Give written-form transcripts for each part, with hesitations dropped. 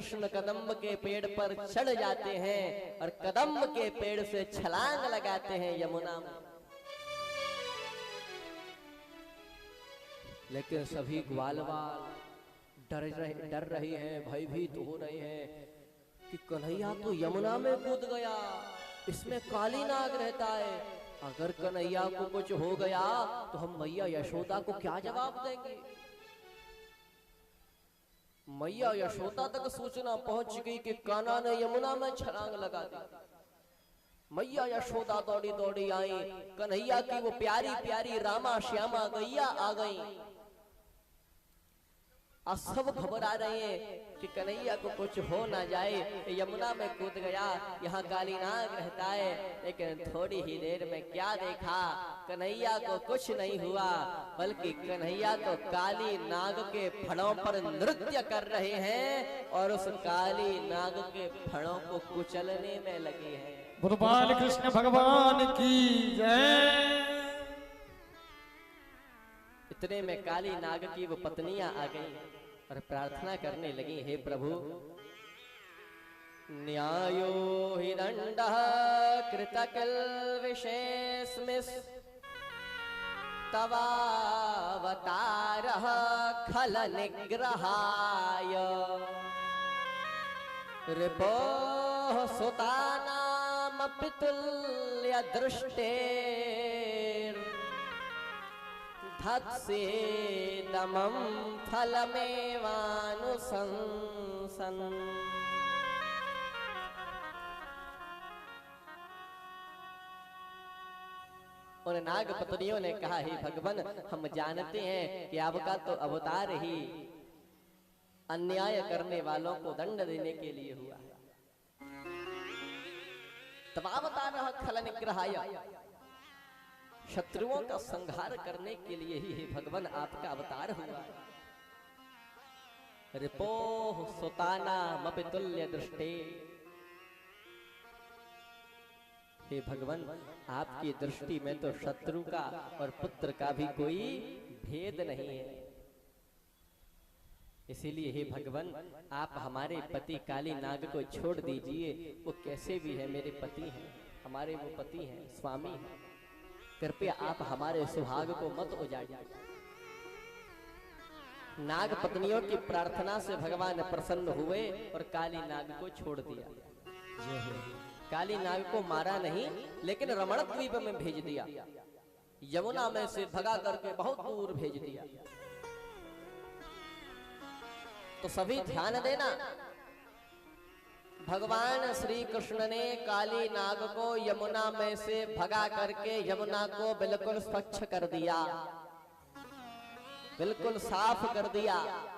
कृष्ण कदम्ब के पेड़ पर चढ़ जाते हैं और कदम्ब के पेड़ से छलांग लगाते हैं यमुना में। लेकिन सभी ग्वालवाल डर रही हैं, भयभीत हो रहे हैं कि कन्हैया तो यमुना में कूद गया, इसमें काली नाग रहता है, अगर कन्हैया को कुछ हो गया तो हम मैया यशोदा को क्या जवाब देंगे। मैया यशोदा तक सूचना पहुंच गई कि कान्हा ने यमुना में छलांग लगा दी। मैया यशोदा दौड़ी दौड़ी आई, कन्हैया की वो प्यारी प्यारी रामा श्यामा गैया आ गई। आज सब घबरा रहे हैं कि कन्हैया को कुछ हो ना जाए, यमुना में कूद गया, यहाँ काली नाग रहता है। लेकिन थोड़ी ही देर में क्या देखा, कन्हैया को कुछ नहीं हुआ, बल्कि कन्हैया तो काली नाग के फणों पर नृत्य कर रहे हैं और उस काली नाग के फणों को कुचलने में लगे हैं। भगवान कृष्ण भगवान की जय। इतने में काली नाग की वो पत्नियां आ गई और प्रार्थना करने लगी, हे प्रभु, न्यायो हि दंडः कृतकिल विशेषमिस् तवावतारः खल निग्रहाय रिपोः सुतानामपि तुल्य दृष्टेर् धत्सेदमं फलमेवानुशंसन। उन नाग पत्नियों ने कहा, हे भगवान, हम जानते हैं कि आपका तो अवतार ही अन्याय करने वालों को दंड देने के लिए हुआ है। तवावतारः खल निग्रहाय, शत्रुओं का संहार करने के लिए ही हे भगवान आपका अवतार हुआ है। रिपोः सुतानामपि तुल्य दृष्टे, हे भगवान आपकी दृष्टि में तो शत्रु का और पुत्र का भी कोई भेद नहीं है। इसीलिए हे भगवान आप हमारे पति काली नाग को छोड़ दीजिए, वो कैसे भी है मेरे पति हैं, हमारे वो पति हैं, स्वामी हैं, कृपया आप हमारे सुहाग को मत उजाड़िए। नाग पत्नियों की प्रार्थना से भगवान प्रसन्न हुए और काली नाग को छोड़ दिया। काली नाग को मारा नहीं, लेकिन रमण द्वीप में भेज दिया, यमुना में से भगा करके बहुत दूर भेज दिया। तो सभी ध्यान देना, भगवान श्री कृष्ण ने काली नाग को यमुना में से भगा करके यमुना को बिल्कुल स्वच्छ कर दिया, बिल्कुल साफ कर दिया,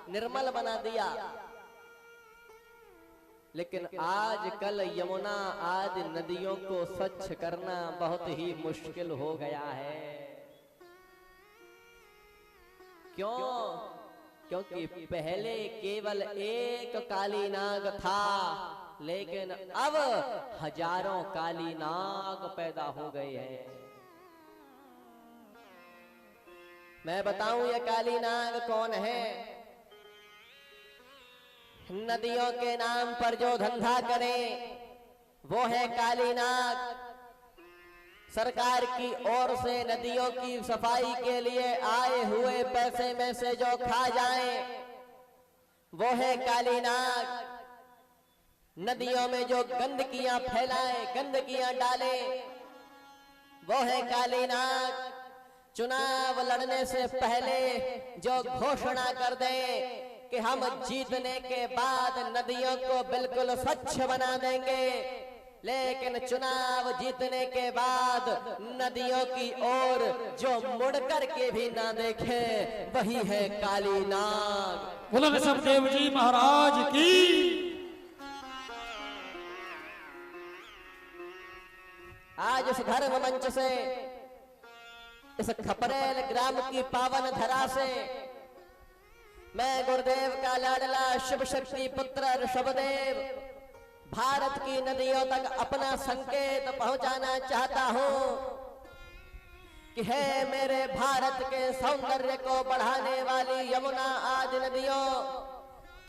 निर्मल बना दिया। लेकिन आजकल यमुना आदि नदियों को स्वच्छ करना बहुत ही मुश्किल हो गया है। क्यों? क्योंकि पहले केवल एक काली नाग था, लेकिन अब हजारों काली नाग पैदा हो गए हैं। मैं बताऊं ये काली नाग कौन है? नदियों के नाम पर जो धंधा करें वो है काली नाग। सरकार की ओर से नदियों की सफाई के लिए आए हुए पैसे में से जो खा जाएं वो है काली नाग। नदियों में जो गंदगियां फैलाए, गंदगियां डाले, वो है काली नाग। चुनाव लड़ने से पहले जो घोषणा कर दे कि हम जीतने के बाद नदियों को बिल्कुल स्वच्छ बना देंगे, लेकिन चुनाव जीतने के बाद नदियों की ओर जो मुड़ कर के भी ना देखे वही है काली नाग। बोलो ऋषभदेव जी महाराज की। आज इस धर्म मंच से, इस खपरेल ग्राम की पावन धरा से मैं गुरुदेव का लाडला शिव शक्ति पुत्र ऋषभदेव भारत की नदियों तक अपना संकेत पहुंचाना चाहता हूं कि है मेरे भारत के सौंदर्य को बढ़ाने वाली यमुना आदि नदियों,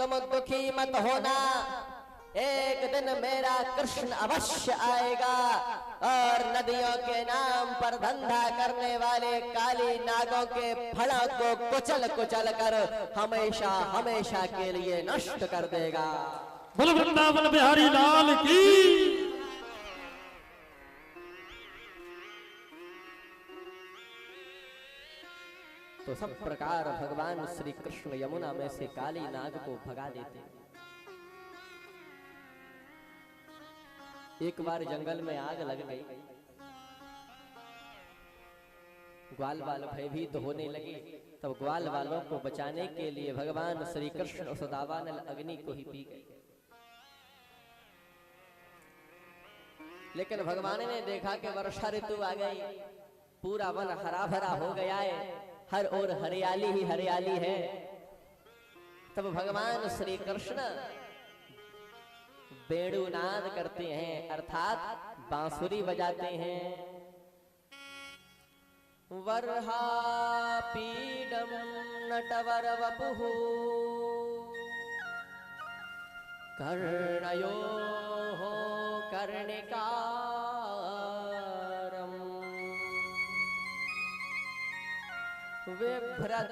तुम दुखी मत होना, एक दिन मेरा कृष्ण अवश्य आएगा और नदियों के नाम पर धंधा करने वाले काली नागों के फलों को कुचल कुचल कर हमेशा हमेशा के लिए नष्ट कर देगा। बोल वृंदावन बिहारी लाल की। तो सब प्रकार भगवान श्री कृष्ण यमुना में से काली नाग को भगा देते। एक बार जंगल में आग लग गई, ग्वाल वाल भयभीत होने लगे। तब ग्वाल वालों को बचाने के लिए भगवान श्री कृष्ण उस दावानल अग्नि को ही पी गए। लेकिन भगवान ने देखा कि वर्षा ऋतु आ गई, पूरा वन हरा भरा हो गया है, हर ओर हरियाली ही हरियाली है। तब भगवान श्री कृष्ण वेणुनाद करते हैं, अर्थात बांसुरी बजाते हैं। वर्हा पीडम नटवर वपुः कर्णयोः कर्णिकारम् विभ्रत